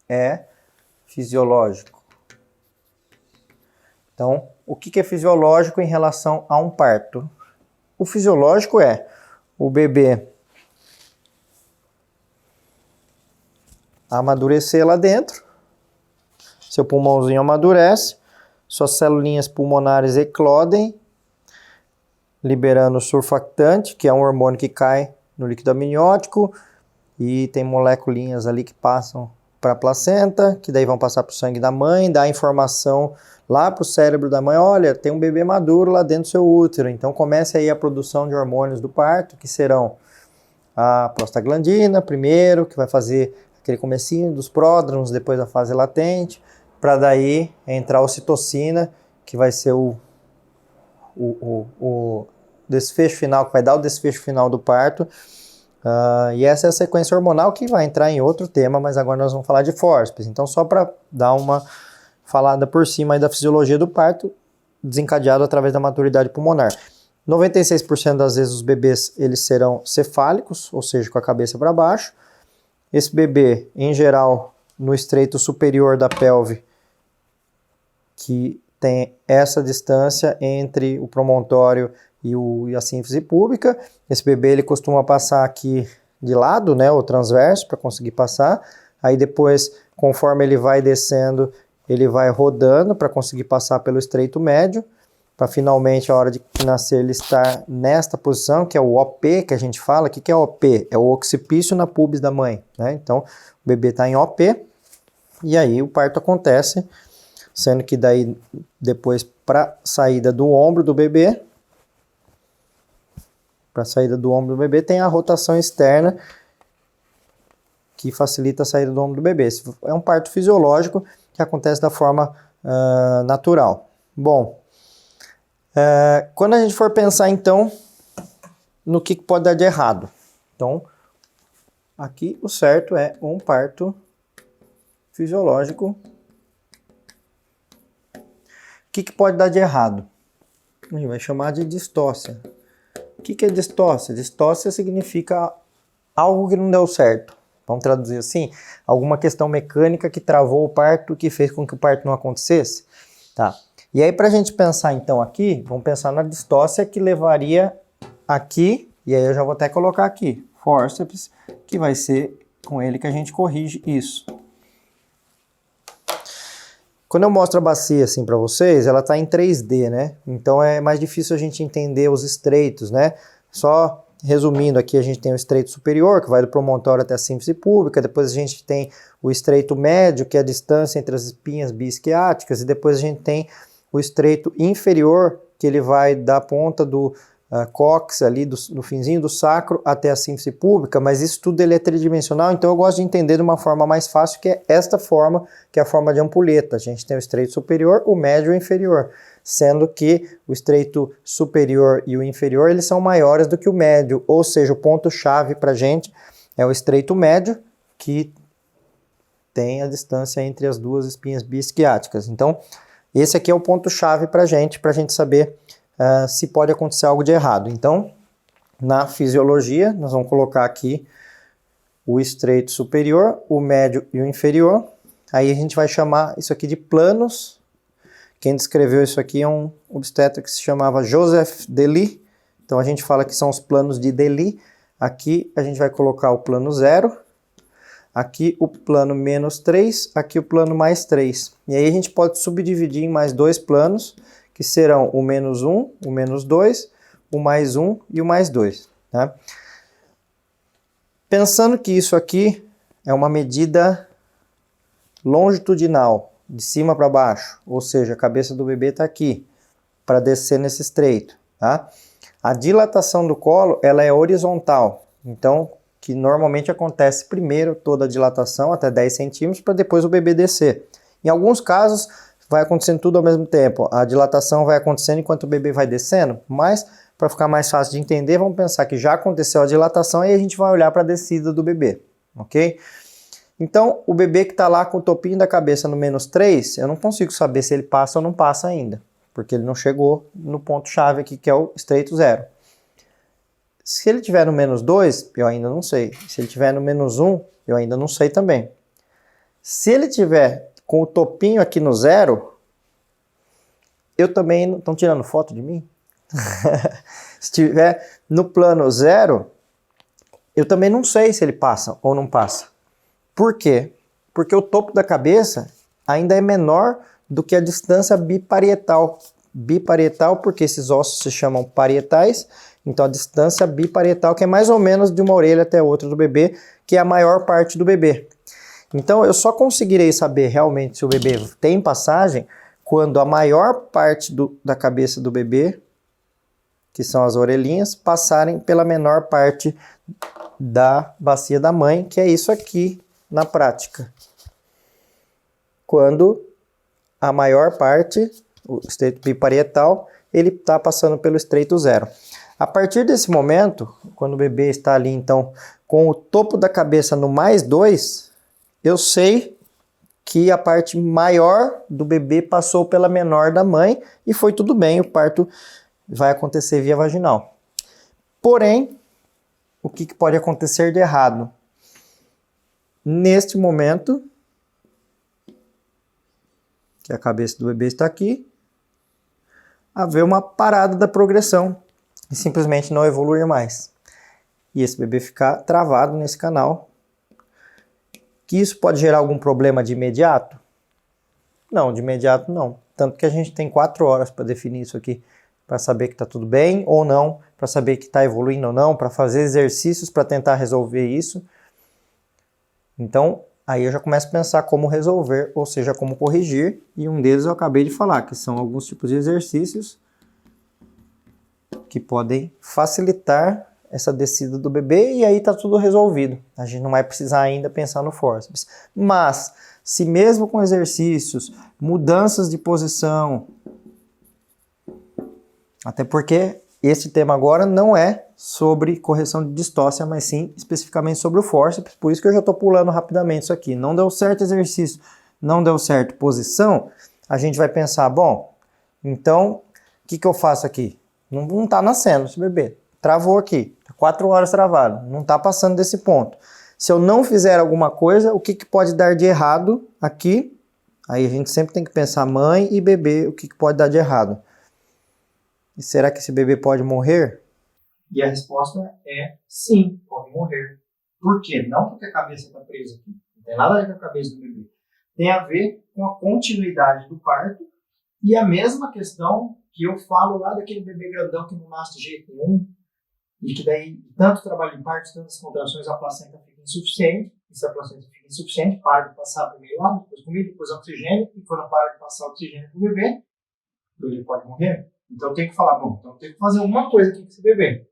é fisiológico. Então, o que é fisiológico em relação a um parto? O fisiológico é o bebê amadurecer lá dentro, seu pulmãozinho amadurece, suas celulinhas pulmonares eclodem, liberando o surfactante, que é um hormônio que cai no líquido amniótico, e tem moleculinhas ali que passam para a placenta, que daí vão passar para o sangue da mãe, dá informação lá para o cérebro da mãe, olha, tem um bebê maduro lá dentro do seu útero, então comece aí a produção de hormônios do parto, que serão a prostaglandina primeiro, que vai fazer aquele comecinho dos pródromos, depois a fase latente, para daí entrar a ocitocina, que vai ser o desfecho final, que vai dar o desfecho final do parto. E essa é a sequência hormonal que vai entrar em outro tema, mas agora nós vamos falar de fórceps. Então, só para dar uma falada por cima aí da fisiologia do parto, desencadeado através da maturidade pulmonar. 96% das vezes os bebês eles serão cefálicos, ou seja, com a cabeça para baixo. Esse bebê, em geral, no estreito superior da pelve, que tem essa distância entre o promontório e a sínfise púbica. Esse bebê ele costuma passar aqui de lado, né, o transverso, para conseguir passar. Aí depois, conforme ele vai descendo, ele vai rodando para conseguir passar pelo estreito médio, para finalmente, a hora de nascer, ele estar nesta posição, que é o OP, que a gente fala. O que é OP? É o occipício na pubis da mãe, né? Então, o bebê está em OP, e aí o parto acontece, sendo que daí, depois, para saída do ombro do bebê, tem a rotação externa, que facilita a saída do ombro do bebê. Esse é um parto fisiológico que acontece da forma natural. Bom, quando a gente for pensar, então, no que pode dar de errado. Então, aqui o certo é um parto fisiológico. O que pode dar de errado? A gente vai chamar de distócia. O que é distócia? Distócia significa algo que não deu certo. Vamos traduzir assim? Alguma questão mecânica que travou o parto, que fez com que o parto não acontecesse. Tá. E aí, para a gente pensar então aqui, vamos pensar na distócia que levaria aqui, e aí eu já vou até colocar aqui, fórceps, que vai ser com ele que a gente corrige isso. Quando eu mostro a bacia assim para vocês, ela está em 3D, né? Então é mais difícil a gente entender os estreitos, né? Só resumindo aqui, a gente tem o estreito superior, que vai do promontório até a sínfise púbica, depois a gente tem o estreito médio, que é a distância entre as espinhas biisquiáticas, e depois a gente tem o estreito inferior, que ele vai da ponta do cóccix ali, do finzinho do sacro até a sínfise púbica, mas isso tudo ele é tridimensional, então eu gosto de entender de uma forma mais fácil, que é esta forma, que é a forma de ampulheta. A gente tem o estreito superior, o médio e o inferior, sendo que o estreito superior e o inferior, eles são maiores do que o médio, ou seja, o ponto-chave para a gente é o estreito médio, que tem a distância entre as duas espinhas biisquiáticas. Então, esse aqui é o ponto-chave para a gente saber se pode acontecer algo de errado. Então, na fisiologia, nós vamos colocar aqui o estreito superior, o médio e o inferior. Aí a gente vai chamar isso aqui de planos. Quem descreveu isso aqui é um obstetra que se chamava Joseph Delis. Então a gente fala que são os planos de Delis. Aqui a gente vai colocar o plano 0. Aqui o plano menos 3, aqui o plano mais 3. E aí a gente pode subdividir em mais dois planos, que serão o menos 1, o menos 2, o mais 1 e o mais 2. Tá? Pensando que isso aqui é uma medida longitudinal, de cima para baixo, ou seja, a cabeça do bebê está aqui, para descer nesse estreito. Tá? A dilatação do colo ela é horizontal, então que normalmente acontece primeiro toda a dilatação até 10 centímetros para depois o bebê descer. Em alguns casos vai acontecendo tudo ao mesmo tempo, a dilatação vai acontecendo enquanto o bebê vai descendo, mas para ficar mais fácil de entender, vamos pensar que já aconteceu a dilatação e a gente vai olhar para a descida do bebê, ok? Então, o bebê que está lá com o topinho da cabeça no menos 3, eu não consigo saber se ele passa ou não passa ainda, porque ele não chegou no ponto-chave aqui, que é o estreito 0. Se ele tiver no menos 2, eu ainda não sei. Se ele tiver no menos 1, eu ainda não sei também. Se ele tiver com o topinho aqui no 0, eu também... Estão tirando foto de mim? Se estiver no plano 0, eu também não sei se ele passa ou não passa. Por quê? Porque o topo da cabeça ainda é menor do que a distância biparietal. Biparietal porque esses ossos se chamam parietais, então a distância biparietal, que é mais ou menos de uma orelha até a outra do bebê, que é a maior parte do bebê. Então eu só conseguirei saber realmente se o bebê tem passagem quando a maior parte da cabeça do bebê, que são as orelhinhas, passarem pela menor parte da bacia da mãe, que é isso aqui na prática. Quando a maior parte, o estreito biparietal, ele está passando pelo estreito 0. A partir desse momento, quando o bebê está ali, então, com o topo da cabeça no +2, eu sei que a parte maior do bebê passou pela menor da mãe e foi tudo bem, o parto vai acontecer via vaginal. Porém, o que pode acontecer de errado? Neste momento, que a cabeça do bebê está aqui, haver uma parada da progressão e simplesmente não evoluir mais. E esse bebê ficar travado nesse canal. Que isso pode gerar algum problema de imediato? Não, de imediato não. Tanto que a gente tem 4 horas para definir isso aqui, para saber que está tudo bem ou não, para saber que está evoluindo ou não, para fazer exercícios para tentar resolver isso. Então, aí eu já começo a pensar como resolver, ou seja, como corrigir, e um deles eu acabei de falar, que são alguns tipos de exercícios que podem facilitar essa descida do bebê, e aí está tudo resolvido. A gente não vai precisar ainda pensar no fórceps. Mas, se mesmo com exercícios, mudanças de posição, até porque esse tema agora não é sobre correção de distócia, mas sim especificamente sobre o fórceps, por isso que eu já estou pulando rapidamente isso aqui. Não deu certo exercício, não deu certo posição, a gente vai pensar, bom, então, o que eu faço aqui? Não está nascendo esse bebê, travou aqui, 4 horas travado, não está passando desse ponto. Se eu não fizer alguma coisa, o que pode dar de errado aqui? Aí a gente sempre tem que pensar mãe e bebê, o que pode dar de errado. E será que esse bebê pode morrer? E a resposta é sim, pode morrer. Por quê? Não porque a cabeça está presa aqui. Não tem nada a ver com a cabeça do bebê. Tem a ver com a continuidade do parto e a mesma questão que eu falo lá daquele bebê grandão que não nasce de jeito nenhum e que daí, tanto trabalho de parto, tantas contrações, a placenta fica insuficiente. E se a placenta fica insuficiente, para de passar primeiro ar, depois comida, depois oxigênio. E quando para de passar oxigênio para o bebê pode morrer. Então eu tenho que falar, bom, então eu tenho que fazer alguma coisa aqui com esse bebê.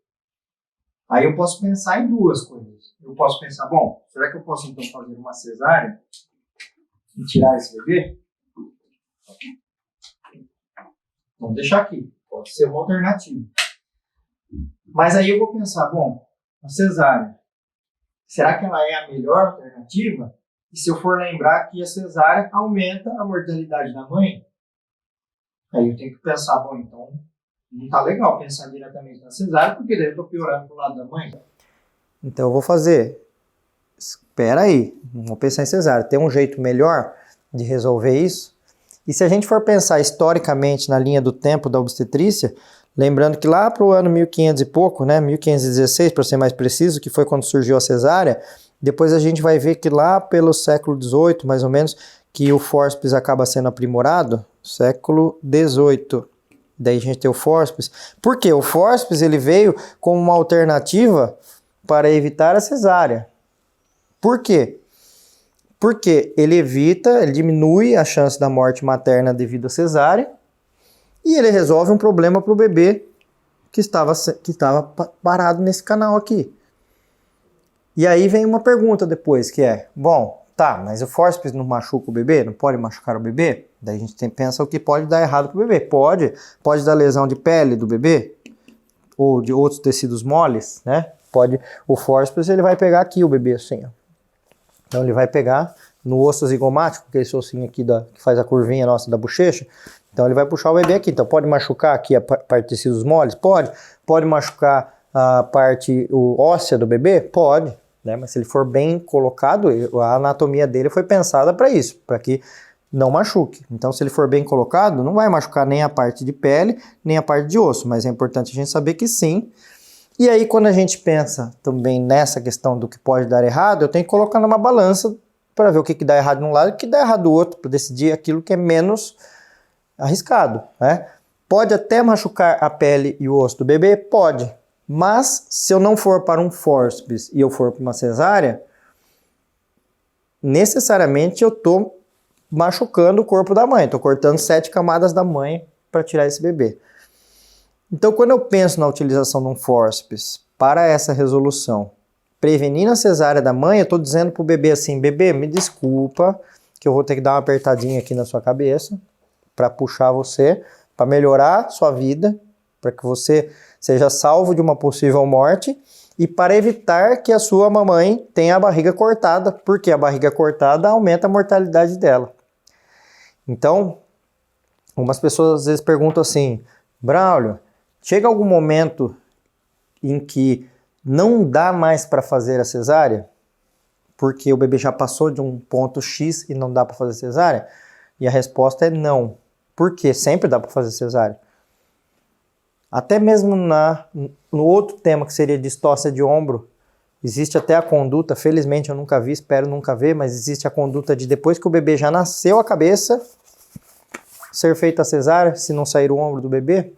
Aí eu posso pensar em duas coisas. Eu posso pensar, bom, será que eu posso então fazer uma cesárea e tirar esse bebê? Vamos deixar aqui. Pode ser uma alternativa. Mas aí eu vou pensar, bom, a cesárea, será que ela é a melhor alternativa? E se eu for lembrar que a cesárea aumenta a mortalidade da mãe, aí eu tenho que pensar, bom, então não tá legal pensar diretamente na cesárea, porque daí eu tô piorando pro lado da mãe. Então eu vou fazer, espera aí, não vou pensar em cesárea, tem um jeito melhor de resolver isso? E se a gente for pensar historicamente na linha do tempo da obstetrícia, lembrando que lá pro ano 1500 e pouco, né, 1516 para ser mais preciso, que foi quando surgiu a cesárea, depois a gente vai ver que lá pelo século XVIII, mais ou menos, que o fórceps acaba sendo aprimorado, século XVIII. Daí a gente tem o fórceps. Por quê? O fórceps ele veio como uma alternativa para evitar a cesárea. Por quê? Porque ele diminui a chance da morte materna devido à cesárea e ele resolve um problema para o bebê que estava parado nesse canal aqui. E aí vem uma pergunta depois, que é, bom, tá, mas o fórceps não machuca o bebê? Não pode machucar o bebê? Daí a gente pensa o que pode dar errado para o bebê. Pode dar lesão de pele do bebê? Ou de outros tecidos moles, né? O fórceps ele vai pegar aqui o bebê assim, ó. Então ele vai pegar no osso zigomático, que é esse ossinho aqui que faz a curvinha nossa da bochecha. Então ele vai puxar o bebê aqui. Então pode machucar aqui a parte de tecidos moles? Pode machucar a parte óssea do bebê? Pode. Né? Mas se ele for bem colocado, a anatomia dele foi pensada para isso, para que não machuque. Então, se ele for bem colocado, não vai machucar nem a parte de pele, nem a parte de osso, mas é importante a gente saber que sim. E aí, quando a gente pensa também nessa questão do que pode dar errado, eu tenho que colocar numa balança para ver o que dá errado num lado e o que dá errado do outro, para decidir aquilo que é menos arriscado, né? Pode até machucar a pele e o osso do bebê? Pode. Mas, se eu não for para um fórceps e eu for para uma cesárea, necessariamente eu estou machucando o corpo da mãe. Estou cortando 7 camadas da mãe para tirar esse bebê. Então, quando eu penso na utilização de um fórceps para essa resolução, prevenindo a cesárea da mãe, eu estou dizendo para o bebê assim, bebê, me desculpa, que eu vou ter que dar uma apertadinha aqui na sua cabeça para puxar você, para melhorar sua vida, para que você seja salvo de uma possível morte e para evitar que a sua mamãe tenha a barriga cortada, porque a barriga cortada aumenta a mortalidade dela. Então, algumas pessoas às vezes perguntam assim, Braulio, chega algum momento em que não dá mais para fazer a cesárea? Porque o bebê já passou de um ponto X e não dá para fazer cesárea? E a resposta é não. Por quê? Sempre dá para fazer cesárea. Até mesmo no outro tema que seria distócia de ombro, existe até a conduta, felizmente eu nunca vi, espero nunca ver, mas existe a conduta de depois que o bebê já nasceu a cabeça, ser feita a cesárea, se não sair o ombro do bebê.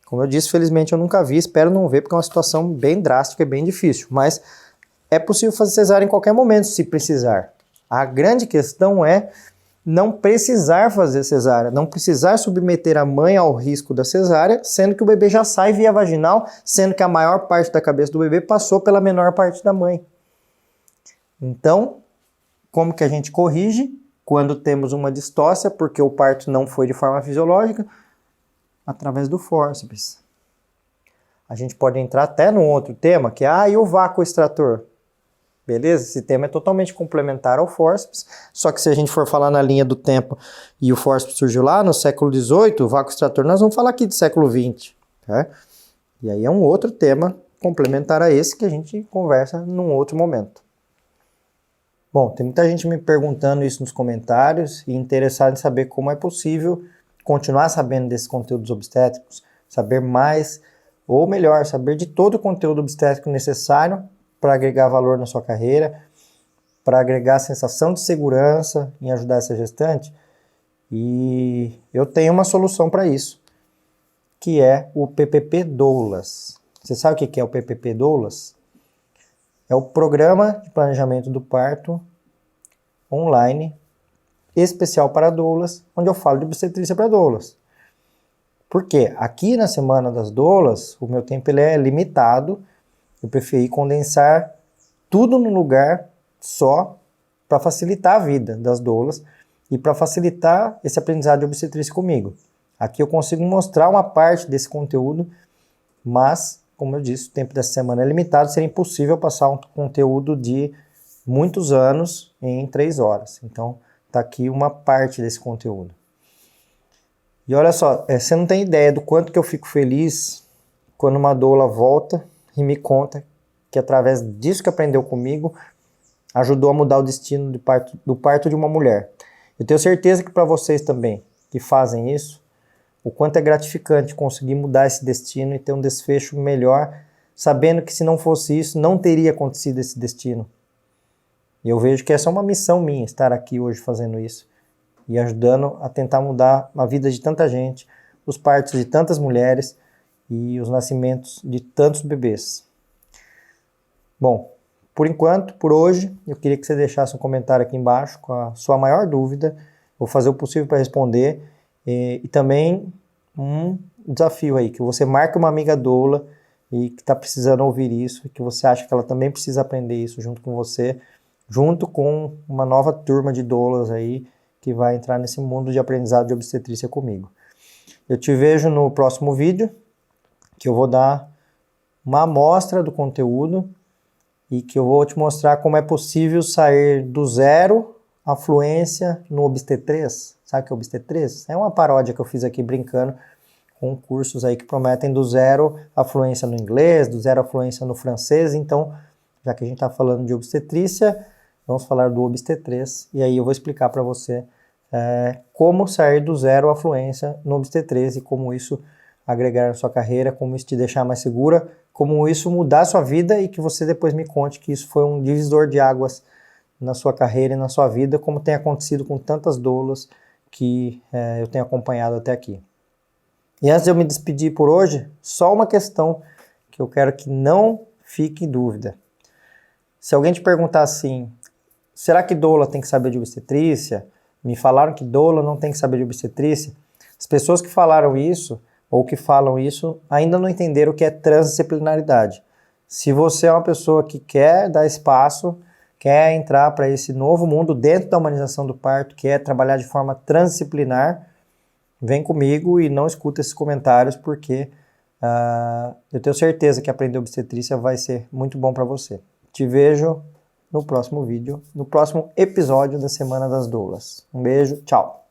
Como eu disse, felizmente eu nunca vi, espero não ver, porque é uma situação bem drástica e bem difícil. Mas é possível fazer cesárea em qualquer momento, se precisar. A grande questão é não precisar fazer cesárea, não precisar submeter a mãe ao risco da cesárea, sendo que o bebê já sai via vaginal, sendo que a maior parte da cabeça do bebê passou pela menor parte da mãe. Então, como que a gente corrige quando temos uma distócia, porque o parto não foi de forma fisiológica? Através do fórceps. A gente pode entrar até num outro tema, que é, e o vácuo extrator? Beleza? Esse tema é totalmente complementar ao fórceps, só que se a gente for falar na linha do tempo e o fórceps surgiu lá no século XVIII, o vácuo extrator, nós vamos falar aqui do século XX. Tá? E aí é um outro tema complementar a esse que a gente conversa num outro momento. Bom, tem muita gente me perguntando isso nos comentários e interessado em saber como é possível continuar sabendo desses conteúdos obstétricos, saber mais, ou melhor, saber de todo o conteúdo obstétrico necessário para agregar valor na sua carreira, para agregar sensação de segurança em ajudar essa gestante. E eu tenho uma solução para isso, que é o PPP Doulas. Você sabe o que é o PPP Doulas? É o Programa de Planejamento do Parto online especial para doulas, onde eu falo de obstetrícia para doulas. Por quê? Aqui na Semana das Doulas, o meu tempo ele é limitado. Eu preferi condensar tudo num lugar só para facilitar a vida das doulas e para facilitar esse aprendizado de obstetrícia comigo. Aqui eu consigo mostrar uma parte desse conteúdo, mas, como eu disse, o tempo dessa semana é limitado, seria impossível passar um conteúdo de muitos anos em 3 horas. Então, tá aqui uma parte desse conteúdo. E olha só, você não tem ideia do quanto que eu fico feliz quando uma doula volta e me conta que através disso que aprendeu comigo, ajudou a mudar o destino do parto de uma mulher. Eu tenho certeza que para vocês também, que fazem isso, o quanto é gratificante conseguir mudar esse destino e ter um desfecho melhor, sabendo que se não fosse isso, não teria acontecido esse destino. E eu vejo que essa é uma missão minha, estar aqui hoje fazendo isso e ajudando a tentar mudar a vida de tanta gente, os partos de tantas mulheres e os nascimentos de tantos bebês. Bom, por enquanto, por hoje, eu queria que você deixasse um comentário aqui embaixo com a sua maior dúvida. Vou fazer o possível para responder. E também um desafio aí, que você marque uma amiga doula e que está precisando ouvir isso, e que você acha que ela também precisa aprender isso junto com você, junto com uma nova turma de doulas aí que vai entrar nesse mundo de aprendizado de obstetrícia comigo. Eu te vejo no próximo vídeo, que eu vou dar uma amostra do conteúdo e que eu vou te mostrar como é possível sair do zero à fluência no obstetrês. Sabe o que é obstetrês? É uma paródia que eu fiz aqui brincando com cursos aí que prometem do zero à fluência no inglês, do zero à fluência no francês. Então, já que a gente está falando de obstetrícia, vamos falar do obstetrês. E aí eu vou explicar para você como sair do zero à fluência no obstetrícia e como isso agregar na sua carreira, como isso te deixar mais segura, como isso mudar a sua vida e que você depois me conte que isso foi um divisor de águas na sua carreira e na sua vida, como tem acontecido com tantas doulas que eu tenho acompanhado até aqui. E antes de eu me despedir por hoje, só uma questão que eu quero que não fique em dúvida. Se alguém te perguntar assim, será que doula tem que saber de obstetrícia? Me falaram que doula não tem que saber de obstetrícia. As pessoas que falaram isso, ou que falam isso, ainda não entenderam o que é transdisciplinaridade. Se você é uma pessoa que quer dar espaço, quer entrar para esse novo mundo dentro da humanização do parto, quer trabalhar de forma transdisciplinar, vem comigo e não escuta esses comentários, porque eu tenho certeza que aprender obstetrícia vai ser muito bom para você. Te vejo no próximo vídeo, no próximo episódio da Semana das Doulas. Um beijo, tchau!